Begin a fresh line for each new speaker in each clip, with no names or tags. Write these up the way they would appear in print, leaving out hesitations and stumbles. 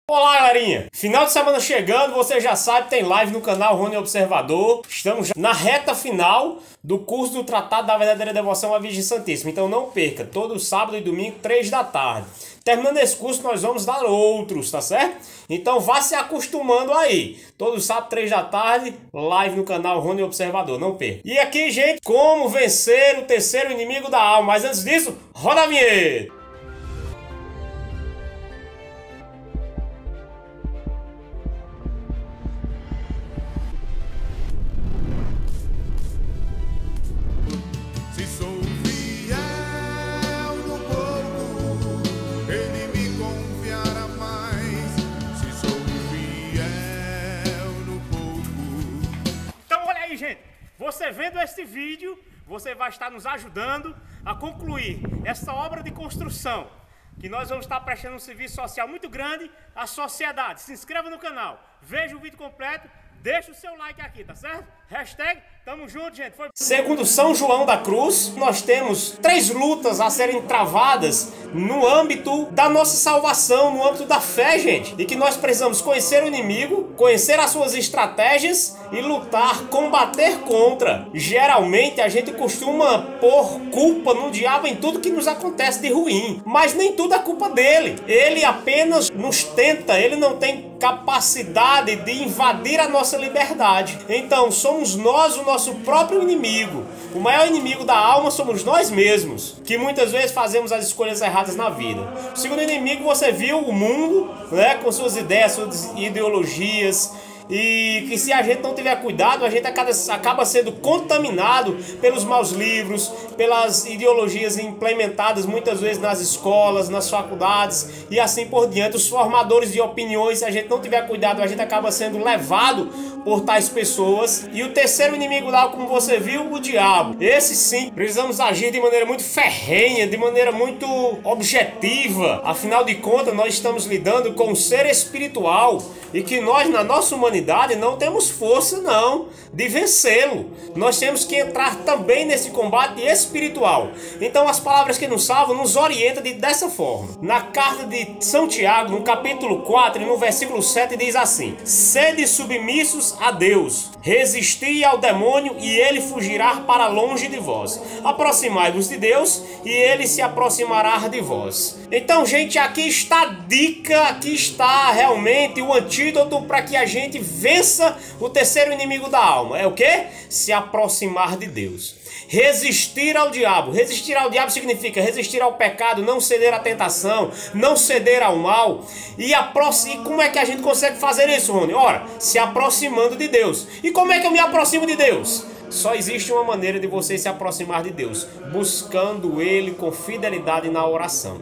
Olá, galerinha! Final de semana chegando, você já sabe, tem live no canal Rony Observador. Estamos já na reta final do curso do Tratado da Verdadeira Devoção à Virgem Santíssima. Então não perca, todo sábado e domingo, 3 da tarde. Terminando esse curso, nós vamos dar outros, tá certo? Então vá se acostumando aí. Todo sábado, 3 da tarde, live no canal Rony Observador, não perca. E aqui, gente, como vencer o terceiro inimigo da alma. Mas antes disso, roda a vinheta! Gente, você vendo este vídeo, você vai estar nos ajudando a concluir essa obra de construção, que nós vamos estar prestando um serviço social muito grande à sociedade. Se inscreva no canal, veja o vídeo completo, deixa o seu like aqui, tá certo? Hashtag tamo junto, gente. Segundo São João da Cruz, nós temos 3 lutas a serem travadas no âmbito da nossa salvação, no âmbito da fé, gente. E que nós precisamos conhecer o inimigo, conhecer as suas estratégias e lutar, combater contra. Geralmente a gente costuma pôr culpa no diabo em tudo que nos acontece de ruim. Mas nem tudo é culpa dele. Ele apenas nos tenta, ele não tem capacidade de invadir a nossa liberdade. Então somos nós o nosso próprio inimigo. O maior inimigo da alma somos nós mesmos, que muitas vezes fazemos as escolhas erradas na vida. O segundo inimigo, você viu o mundo, né, com suas ideias, suas ideologias, e que se a gente não tiver cuidado, a gente acaba sendo contaminado pelos maus livros, pelas ideologias implementadas muitas vezes nas escolas, nas faculdades e assim por diante. Os formadores de opiniões, se a gente não tiver cuidado, a gente acaba sendo levado por tais pessoas. E o terceiro inimigo lá, como você viu, o diabo. Esse sim, precisamos agir de maneira muito ferrenha, de maneira muito objetiva. Afinal de contas, nós estamos lidando com um ser espiritual e que nós, na nossa humanidade, não temos força não de vencê-lo. Nós temos que entrar também nesse combate espiritual. Então as palavras que nos salvam nos orientam dessa forma. Na carta de São Tiago, no capítulo 4 e no versículo 7 diz assim: sede submissos a Deus, resisti ao demônio e ele fugirá para longe de vós. Aproximai-vos de Deus e ele se aproximará de vós. Então, gente, aqui está a dica, aqui está realmente o antídoto para que a gente vença o terceiro inimigo da alma. É o quê? Se aproximar de Deus. Resistir ao diabo. Resistir ao diabo significa resistir ao pecado, não ceder à tentação, não ceder ao mal. E como é que a gente consegue fazer isso, Rony? Ora, se aproximando de Deus. E como é que eu me aproximo de Deus? Só existe uma maneira de você se aproximar de Deus: buscando Ele com fidelidade na oração.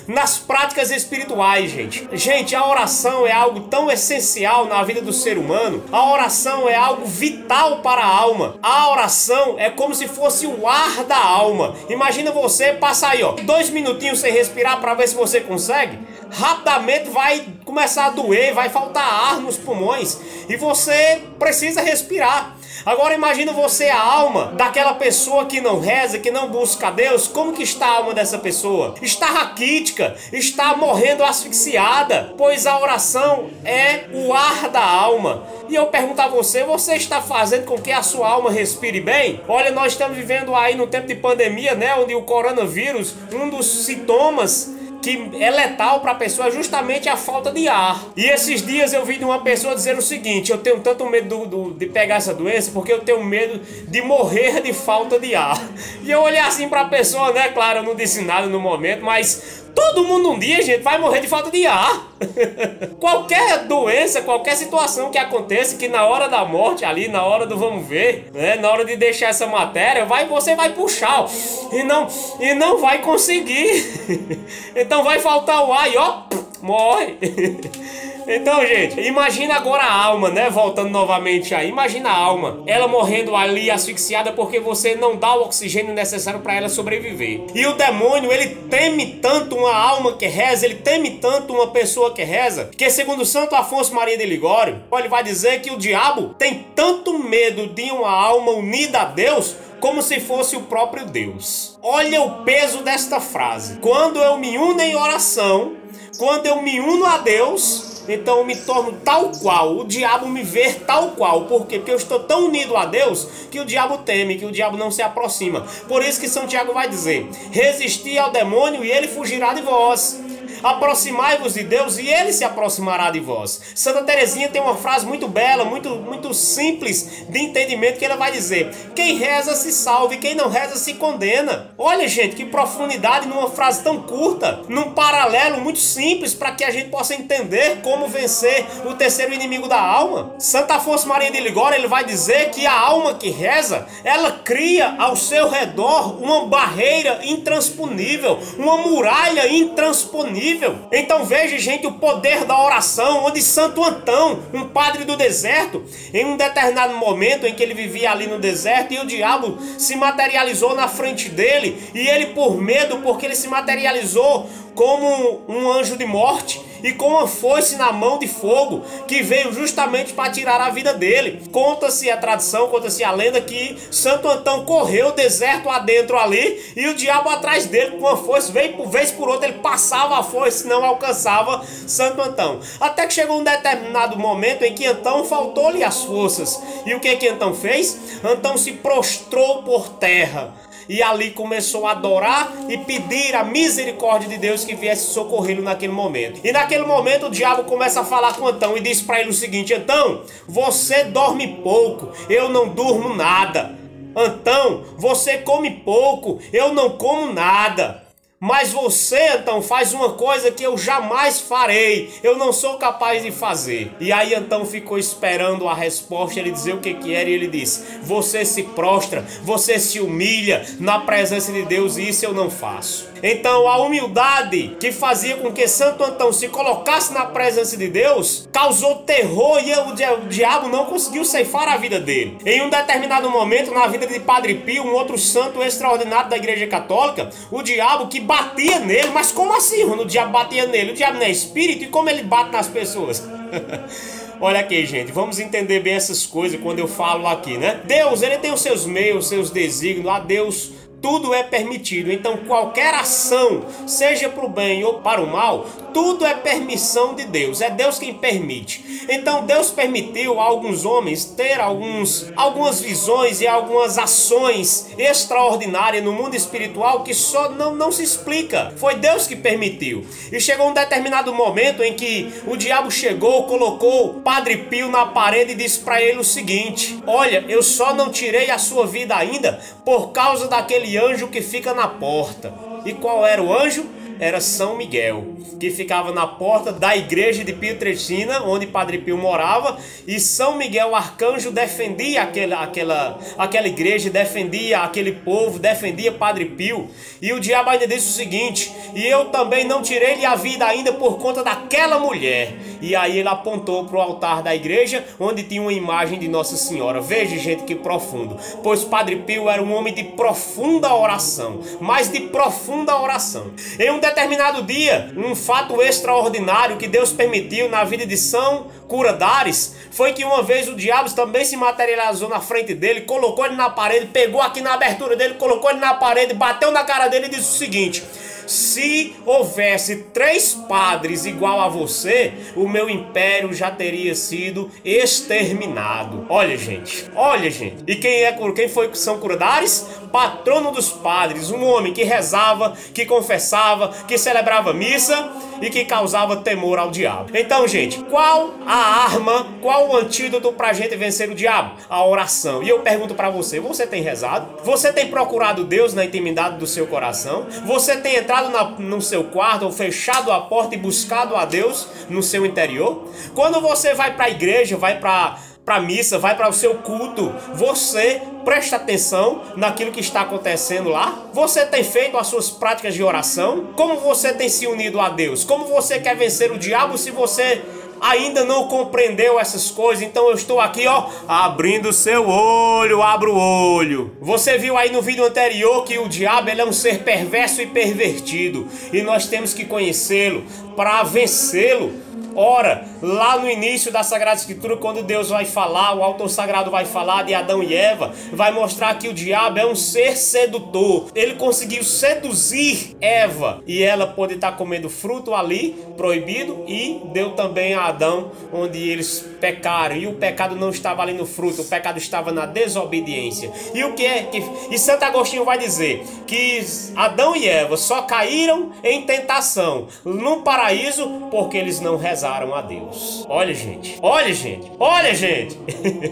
Nas práticas espirituais, gente. Gente, a oração é algo tão essencial na vida do ser humano. A oração é algo vital para a alma. A oração é como se fosse o ar da alma. Imagina você passar aí, ó, 2 minutinhos sem respirar para ver se você consegue. Rapidamente vai começar a doer, vai faltar ar nos pulmões e você precisa respirar. Agora imagina você, a alma daquela pessoa que não reza, que não busca a Deus. Como que está a alma dessa pessoa? Está raquítica, está morrendo asfixiada, pois a oração é o ar da alma. E eu pergunto a você, você está fazendo com que a sua alma respire bem? Olha, nós estamos vivendo aí no tempo de pandemia, né, onde o coronavírus, um dos sintomas que é letal para a pessoa é justamente a falta de ar. E esses dias eu vi de uma pessoa dizer o seguinte: eu tenho tanto medo de pegar essa doença porque eu tenho medo de morrer de falta de ar. E eu olhei assim para a pessoa, né? Claro, eu não disse nada no momento, mas todo mundo um dia, gente, vai morrer de falta de ar. Qualquer doença, qualquer situação que aconteça, que na hora da morte ali, na hora do vamos ver, né, na hora de deixar essa matéria, você vai puxar, ó, e não vai conseguir. Então vai faltar o ar e ó, morre. Então, gente, imagina agora a alma, né? Voltando novamente aí, imagina a alma, ela morrendo ali asfixiada porque você não dá o oxigênio necessário para ela sobreviver. E o demônio, ele teme tanto uma alma que reza, ele teme tanto uma pessoa que reza, que segundo Santo Afonso Maria de Ligório, ele vai dizer que o diabo tem tanto medo de uma alma unida a Deus como se fosse o próprio Deus. Olha o peso desta frase. Quando eu me uno em oração, quando eu me uno a Deus, então eu me torno tal qual, o diabo me vê tal qual. Por quê? Porque eu estou tão unido a Deus que o diabo teme, que o diabo não se aproxima. Por isso que São Tiago vai dizer: resisti ao demônio e ele fugirá de vós. Aproximai-vos de Deus e ele se aproximará de vós. Santa Teresinha tem uma frase muito bela, muito simples de entendimento, que ela vai dizer: quem reza se salva e quem não reza se condena. Olha, gente, que profundidade numa frase tão curta, num paralelo muito simples, para que a gente possa entender como vencer o terceiro inimigo da alma. Santa Afonso Maria de Ligório, ele vai dizer que a alma que reza, ela cria ao seu redor uma barreira intransponível, uma muralha intransponível. Então veja, gente, o poder da oração, onde Santo Antão, um padre do deserto, em um determinado momento em que ele vivia ali no deserto, e o diabo se materializou na frente dele, e ele, por medo, porque ele se materializou como um anjo de morte e com uma foice na mão de fogo, que veio justamente para tirar a vida dele. Conta-se a tradição, conta-se a lenda que Santo Antão correu o deserto adentro ali, e o diabo atrás dele com uma foice, veio por vez por outra, ele passava a foice, não alcançava Santo Antão. Até que chegou um determinado momento em que Antão faltou-lhe as forças. E o que Antão fez? Antão se prostrou por terra. E ali começou a adorar e pedir a misericórdia de Deus que viesse socorrê-lo naquele momento. E naquele momento o diabo começa a falar com Antão e diz para ele o seguinte: Antão, você dorme pouco, eu não durmo nada. Antão, você come pouco, eu não como nada. Mas você, Antão, faz uma coisa que eu jamais farei, eu não sou capaz de fazer. E aí Antão ficou esperando a resposta, ele dizer o que era, e ele disse: você se prostra, você se humilha na presença de Deus, e isso eu não faço. Então a humildade que fazia com que Santo Antão se colocasse na presença de Deus causou terror, e o diabo não conseguiu ceifar a vida dele. Em um determinado momento na vida de Padre Pio, um outro santo extraordinário da Igreja Católica, o diabo que batia nele. Mas como assim, quando o diabo batia nele? O diabo não é espírito, e como ele bate nas pessoas? Olha aqui, gente, vamos entender bem essas coisas quando eu falo aqui, né? Deus, ele tem os seus meios, os seus desígnios. A Deus tudo é permitido. Então qualquer ação, seja para o bem ou para o mal, tudo é permissão de Deus. É Deus quem permite. Então Deus permitiu a alguns homens ter algumas visões e algumas ações extraordinárias no mundo espiritual que só não se explica. Foi Deus que permitiu. E chegou um determinado momento em que o diabo chegou, colocou Padre Pio na parede e disse para ele o seguinte: olha, eu só não tirei a sua vida ainda por causa daquele anjo que fica na porta. E qual era o anjo? Era São Miguel, que ficava na porta da igreja de Pietrelcina, onde Padre Pio morava, e São Miguel, o arcanjo, defendia aquela igreja, defendia aquele povo, defendia Padre Pio. E o diabo ainda disse o seguinte: e eu também não tirei-lhe a vida ainda por conta daquela mulher. E aí ele apontou para o altar da igreja, onde tinha uma imagem de Nossa Senhora. Veja, gente, que profundo. Pois Padre Pio era um homem de profunda oração, mas de profunda oração. Em um determinado dia, um fato extraordinário que Deus permitiu na vida de São Curadares foi que uma vez o diabo também se materializou na frente dele, colocou ele na parede, pegou aqui na abertura dele, colocou ele na parede, bateu na cara dele e disse o seguinte: se houvesse 3 padres igual a você, o meu império já teria sido exterminado. Olha, gente. Olha, gente. E quem foi São Curadares? Patrono dos padres. Um homem que rezava, que confessava, que celebrava missa e que causava temor ao diabo. Então, gente, qual a arma, qual o antídoto pra gente vencer o diabo? A oração. E eu pergunto pra você: você tem rezado? Você tem procurado Deus na intimidade do seu coração? Você tem entrado no seu quarto ou fechado a porta e buscado a Deus no seu interior? Quando você vai para a igreja, vai para a missa, vai para o seu culto, você presta atenção naquilo que está acontecendo lá? Você tem feito as suas práticas de oração? Como você tem se unido a Deus? Como você quer vencer o diabo se você ainda não compreendeu essas coisas? Então eu estou aqui, ó, abrindo o seu olho, abra o olho. Você viu aí no vídeo anterior que o diabo, ele é um ser perverso e pervertido, e nós temos que conhecê-lo para vencê-lo. Ora, lá no início da Sagrada Escritura, quando Deus vai falar, o autor sagrado vai falar de Adão e Eva, vai mostrar que o diabo é um ser sedutor. Ele conseguiu seduzir Eva e ela pôde estar comendo fruto ali, proibido, e deu também a Adão, onde eles pecaram. E o pecado não estava ali no fruto, o pecado estava na desobediência. E o que é que... E Santo Agostinho vai dizer que Adão e Eva só caíram em tentação no paraíso porque eles não rezaram a Deus. Olha, gente. Olha, gente. Olha, gente.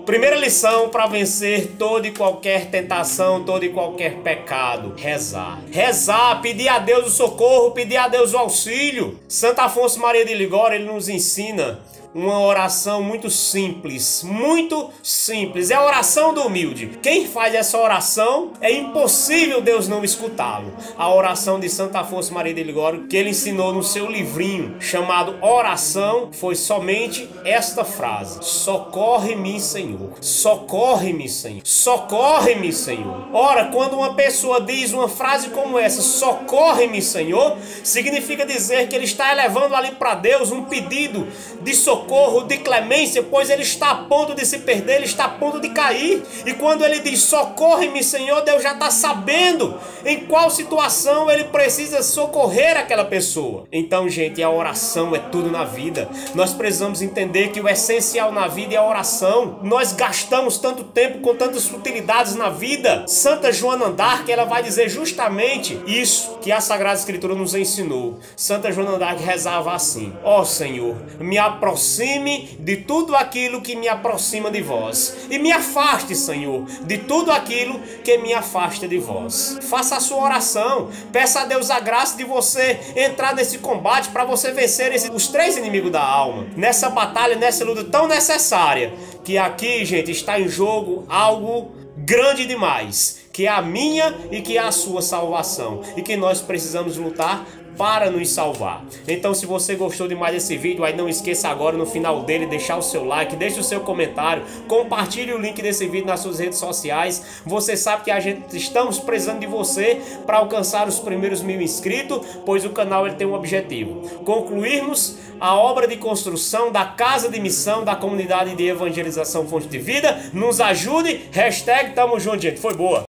Primeira lição para vencer toda e qualquer tentação, todo e qualquer pecado: rezar. Rezar, pedir a Deus o socorro, pedir a Deus o auxílio. Santo Afonso Maria de Ligório, ele nos ensina uma oração muito simples, muito simples. É a oração do humilde. Quem faz essa oração, é impossível Deus não escutá-lo. A oração de Santo Afonso Maria de Ligório, que ele ensinou no seu livrinho chamado Oração, foi somente esta frase: socorre-me, Senhor. Socorre-me, Senhor. Socorre-me, Senhor. Ora, quando uma pessoa diz uma frase como essa, socorre-me, Senhor, significa dizer que ele está elevando ali para Deus um pedido de socorro, de clemência, pois ele está a ponto de se perder, ele está a ponto de cair. E quando ele diz socorre-me, Senhor, Deus já está sabendo em qual situação ele precisa socorrer aquela pessoa. Então, gente, a oração é tudo na vida. Nós precisamos entender que o essencial na vida é a oração. Nós gastamos tanto tempo com tantas futilidades na vida. Santa Joana d'Arc, ela vai dizer justamente isso que a Sagrada Escritura nos ensinou. Santa Joana d'Arc rezava assim: ó Senhor, me aproxime de tudo aquilo que me aproxima de vós, e me afaste, Senhor, de tudo aquilo que me afasta de vós. Faça a sua oração, peça a Deus a graça de você entrar nesse combate para você vencer os três inimigos da alma, nessa batalha, nessa luta tão necessária, que aqui, gente, está em jogo algo grande demais, que é a minha e que é a sua salvação, e que nós precisamos lutar para nos salvar. Então, se você gostou demais desse vídeo, aí não esqueça agora no final dele deixar o seu like, deixe o seu comentário, compartilhe o link desse vídeo nas suas redes sociais. Você sabe que estamos precisando de você para alcançar os primeiros 1000 inscritos, pois o canal ele tem um objetivo: concluirmos a obra de construção da casa de missão da comunidade de evangelização Fonte de Vida. Nos ajude, #tamo junto, gente. Foi boa.